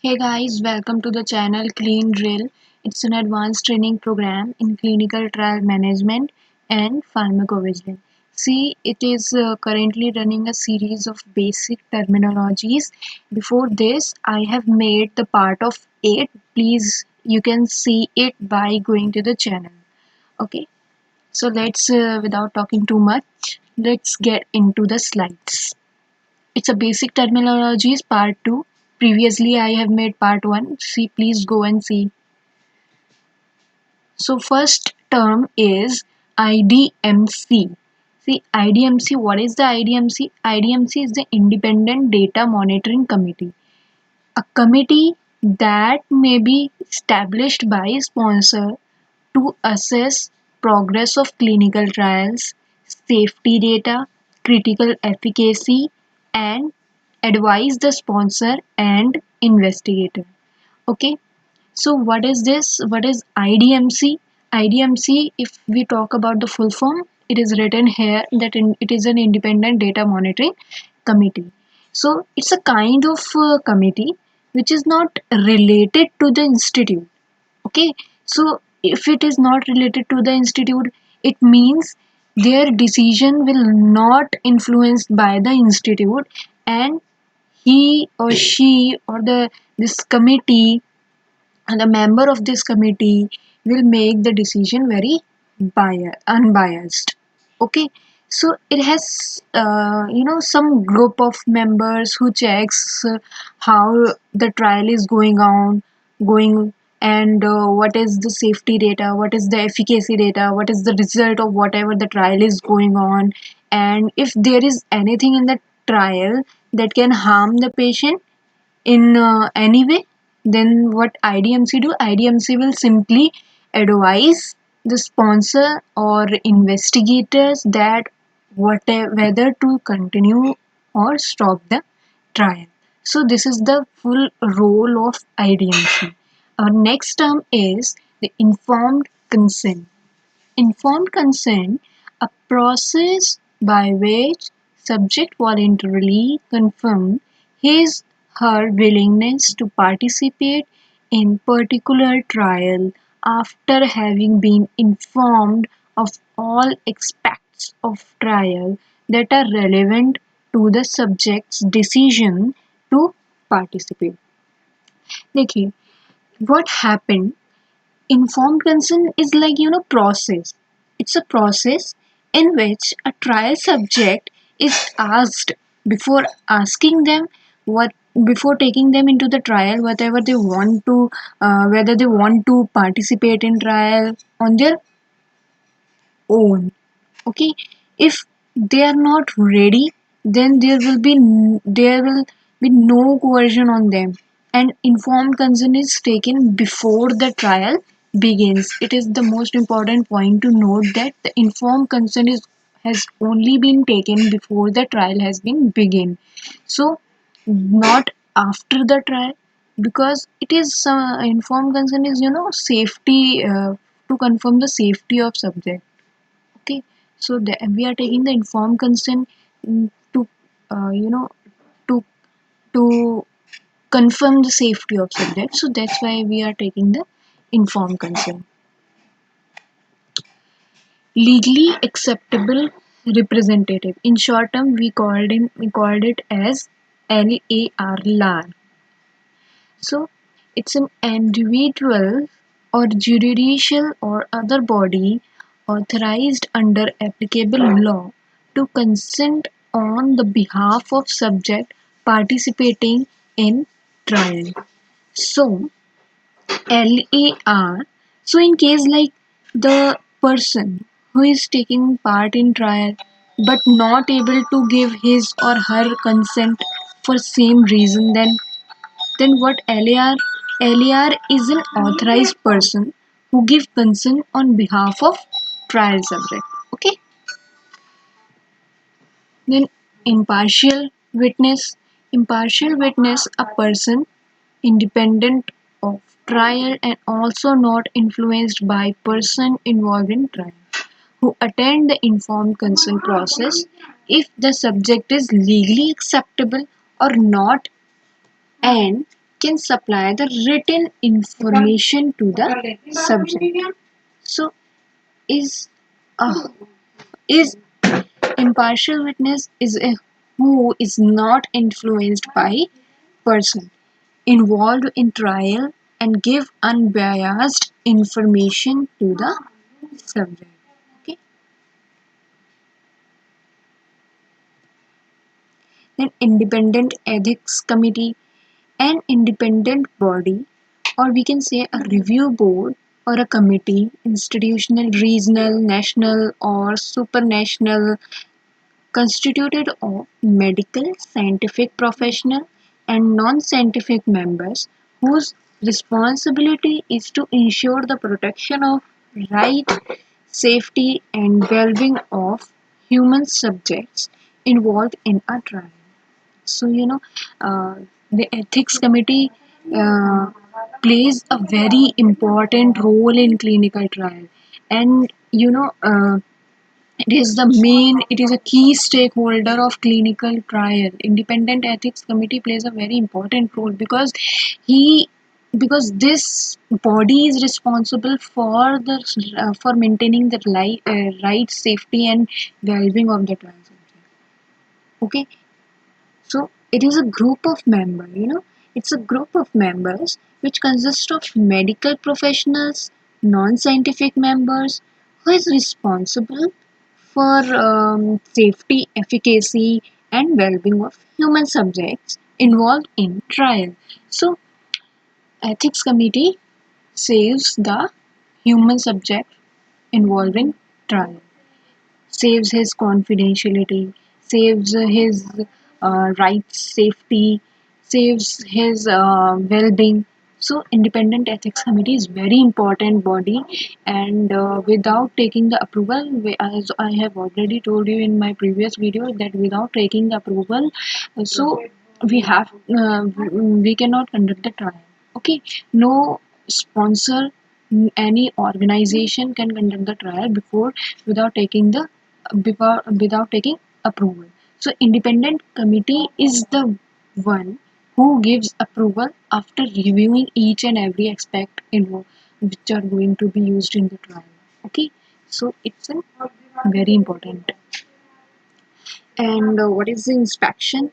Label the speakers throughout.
Speaker 1: Hey guys, welcome to the channel Clean Drill. It's an advanced training program in clinical trial management and pharmacovigilance. See, it is currently running a series of basic terminologies. Before this, I have made the part of 8. Please, you can see it by going to the channel. Okay, so without talking too much, let's get into the slides. It's a basic terminologies part 2. Previously I have made part 1. See, please go and see. So first term is IDMC. See, IDMC, what is the IDMC? IDMC is the Independent Data Monitoring Committee. A committee that may be established by a sponsor to assess progress of clinical trials, safety data, critical efficacy, and advise the sponsor and investigator. Okay, so what is this? What is IDMC? IDMC, if we talk about the full form, it is written here that it is an independent data monitoring committee. So it's a kind of committee which is not related to the institute. Okay, so if it is not related to the institute, it means their decision will not influenced by the institute, and he or she or the this committee and the member of this committee will make the decision very unbiased. Okay, so it has some group of members who checks how the trial is going, and what is the safety data, what is the efficacy data, what is the result of whatever the trial is going on, and if there is anything in the trial that can harm the patient in any way, then what IDMC do? IDMC will simply advise the sponsor or investigators that whether to continue or stop the trial. So this is the full role of IDMC. Our next term is the informed consent. Informed consent, a process by which subject voluntarily confirm his/her willingness to participate in particular trial after having been informed of all aspects of trial that are relevant to the subject's decision to participate. देखिए, what happened, informed consent is like process. It's a process in which a trial subject is asked before asking them what before taking them into the trial whatever they want to, whether they want to participate in trial on their own. Okay, if they are not ready, then there will be no coercion on them, and informed consent is taken before the trial begins. It is the most important point to note that the informed consent is has only been taken before the trial has been begin, so not after the trial, because it is informed consent is safety, to confirm the safety of subject. Okay, so we are taking the informed consent, to you know to to confirm the safety of subject, so that's why we are taking the informed consent. Legally acceptable representative, in short term we called it as LAR. So it's an individual or judicial or other body authorized under applicable law to consent on the behalf of subject participating in trial. So LAR. So in case like the person who is taking part in trial but not able to give his or her consent for same reason, then what LAR? LAR is an authorized person who give consent on behalf of trial subject. Okay. Then impartial witness. Impartial witness, a person independent of trial and also not influenced by person involved in trial, who attend the informed consent process if the subject is legally acceptable or not, and can supply the written information to the subject. So is a is impartial witness is a who is not influenced by person involved in trial and give unbiased information to the subject. Okay. Then independent ethics committee, an independent body, or we can say a review board or a committee, institutional, regional, national, or supranational, constituted of medical, scientific professional, and non-scientific members whose responsibility is to ensure the protection of right, safety, and well-being of human subjects involved in a trial. So, uh, the ethics committee uh, plays a very important role in clinical trial, and it is a key stakeholder of clinical trial. Independent ethics committee plays a very important role he because this body is responsible for the for maintaining the right, safety, and well-being of the trial subject. Okay, so it is a group of members, it's a group of members which consists of medical professionals, non-scientific members who is responsible for safety, efficacy, and well-being of human subjects involved in trial. So, ethics committee saves the human subject involved in trial, saves his confidentiality, saves his rights, safety, saves his well-being. So, independent ethics committee is very important body, and without taking the approval, as I have already told you in my previous video, that without taking the approval, so we have we cannot conduct the trial. Okay, no sponsor, any organization can conduct the trial without taking approval. So independent committee is the one who gives approval after reviewing each and every aspect which are going to be used in the trial. Okay, so it's a very important. And what is the inspection?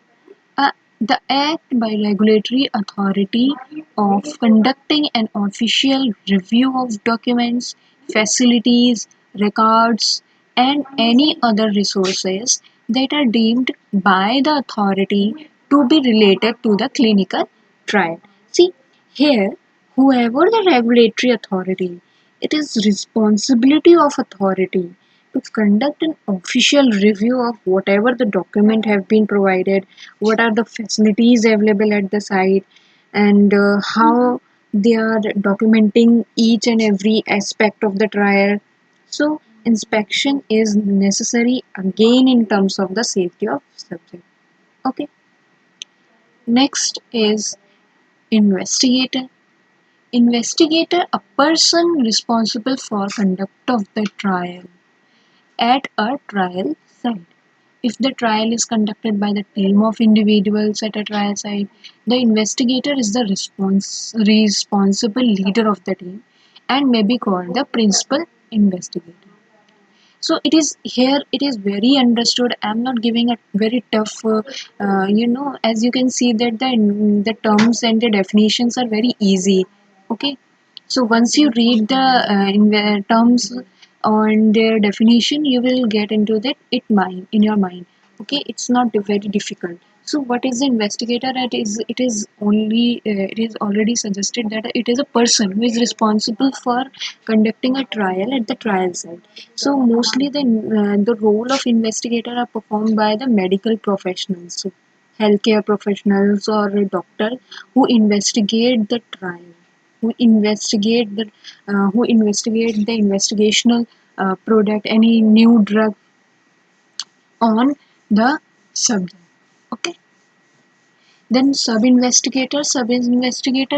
Speaker 1: The act by regulatory authority of conducting an official review of documents, facilities, records, and any other resources that are deemed by the authority to be related to the clinical trial. See, here, whoever the regulatory authority, it is responsibility of authority to conduct an official review of whatever the document have been provided, what are the facilities available at the site, and how they are documenting each and every aspect of the trial. So inspection is necessary again in terms of the safety of subject. Okay, next is investigator. Investigator, a person responsible for conduct of the trial at a trial site. If the trial is conducted by the team of individuals at a trial site, the investigator is the responsible leader of the team and may be called the principal investigator. So it is here, it is very understood. I'm not giving a very tough as you can see that the terms and the definitions are very easy. Okay, so once you read the in the terms and their definition, you will get into that it mind in your mind. Okay, it's not very difficult. So what is the investigator? It is already suggested that it is a person who is responsible for conducting a trial at the trial site. So mostly the role of investigator are performed by the medical professionals, so healthcare professionals or a doctor who investigate the trial, who investigate the investigational product, any new drug on the subject. Okay. Then sub-investigator,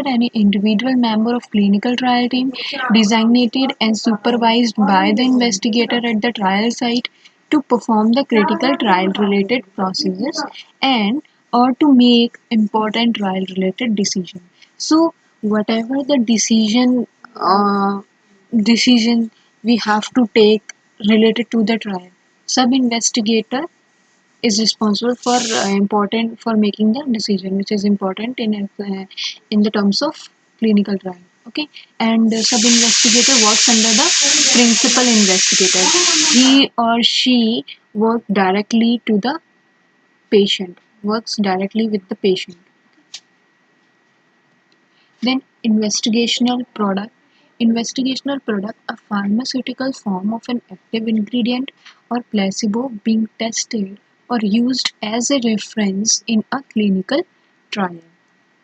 Speaker 1: any individual member of clinical trial team designated and supervised by the investigator at the trial site to perform the critical trial related processes and or to make important trial related decisions. So whatever the decision we have to take related to the trial, sub investigator is responsible for important for making the decision which is important in the terms of clinical trial. Okay, and sub investigator works under the principal investigator. He or she works directly with the patient. Then investigational product, a pharmaceutical form of an active ingredient or placebo being tested or used as a reference in a clinical trial.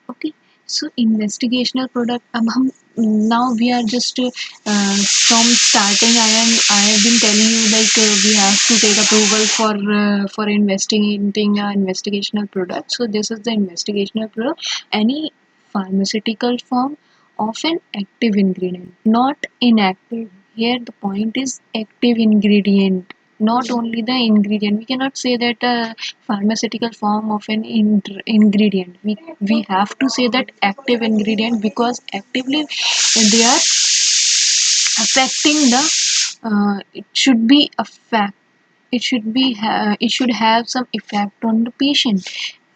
Speaker 1: Okay, so investigational product, now we are just from starting. I have been telling you like we have to take approval for investigating investigational product. So this is the investigational product. Any pharmaceutical form of an active ingredient, not inactive. Here the point is active ingredient, not only the ingredient. We cannot say that pharmaceutical form of an ingredient. We have to say that active ingredient because actively they are affecting the it should be a fact, it should have some effect on the patient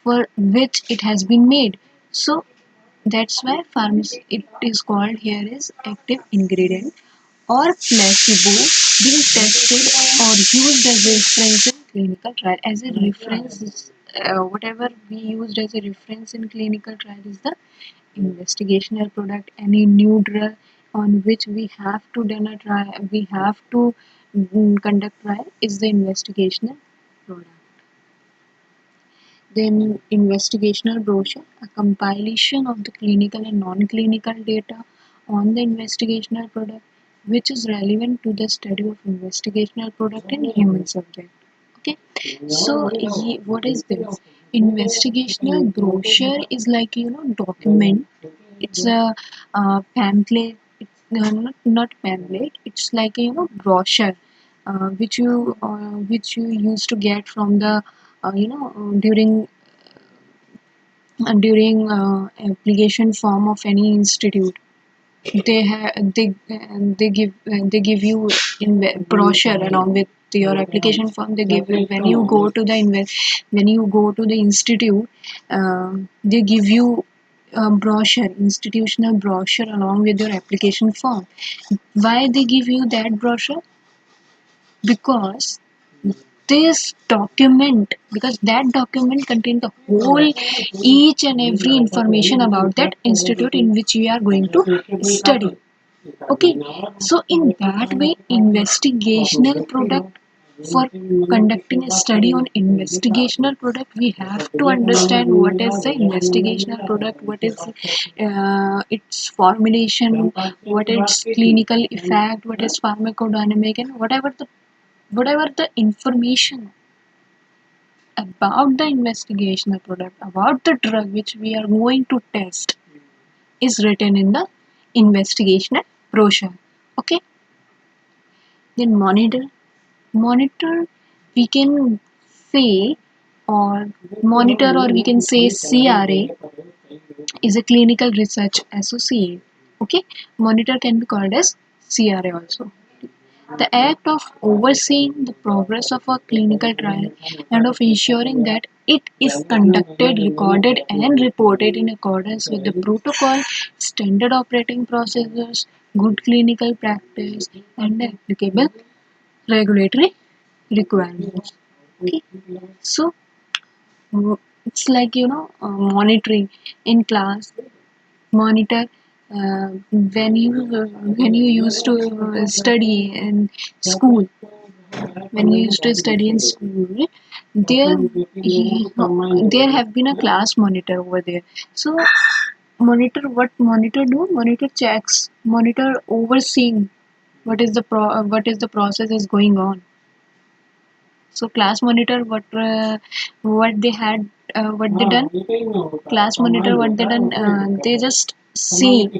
Speaker 1: for which it has been made. So that's why pharmacy it is called here is active ingredient or placebo being tested or used as a reference in clinical trial. As a reference, whatever we used as a reference in clinical trial is the investigational product. Any new drug on which we have to done a trial, we have to conduct trial is the investigational product. Then investigational brochure, a compilation of the clinical and non-clinical data on the investigational product which is relevant to the study of investigational product in human subject. Okay, so what is this? Investigational brochure is like document. It's a pamphlet. It's not pamphlet. It's like a brochure, which you used to get from the during application form of any institute. They give you in brochure along with your application form. They give you when you go to the institute. They give you a brochure, institutional brochure along with your application form. Why they give you that brochure? Because that document contains the whole each and every information about that institute in which you are going to study. Okay, so in that way investigational product, for conducting a study on investigational product we have to understand what is the investigational product, what is its formulation, what is clinical effect, what is pharmacodynamic, and whatever the information about the investigational product, about the drug which we are going to test, is written in the investigational brochure. Okay, then monitor we can say or or we can say CRA is a clinical research associate. Okay, monitor can be called as CRA also. The act of overseeing the progress of a clinical trial and of ensuring that it is conducted, recorded, and reported in accordance with the protocol, standard operating procedures, good clinical practice, and the applicable regulatory requirements. Okay, so it's like monitoring in class. Monitor when you used to study in school. When you used to study in school, there there have been a class monitor over there. So monitor, what monitor do? Monitor checks, monitor overseeing what is the process is going on. So class monitor, what they had, what they done? Class monitor, what they done? They just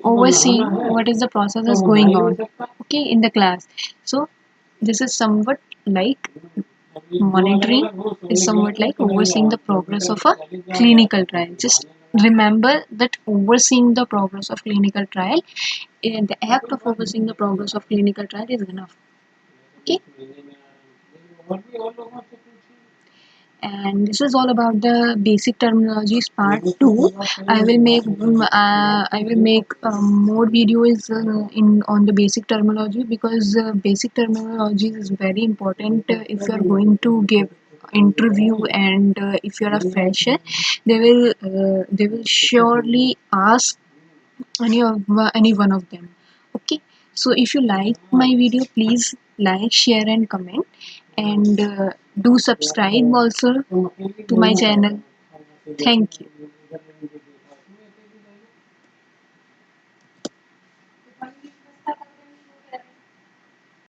Speaker 1: overseeing what is the process is going on. Okay, in the class. So this is somewhat like monitoring is somewhat like overseeing the progress of a clinical trial. Just remember that overseeing the progress of clinical trial, the act of overseeing the progress of clinical trial is enough. Okay, and this is all about the basic terminologies part 2. I will make more videos in on the basic terminology, because basic terminologies is very important if you are going to give interview, and if you are a fresher, they will surely ask any one of them. Okay, so if you like my video, please like, share and comment, and do subscribe also to my channel. Thank you.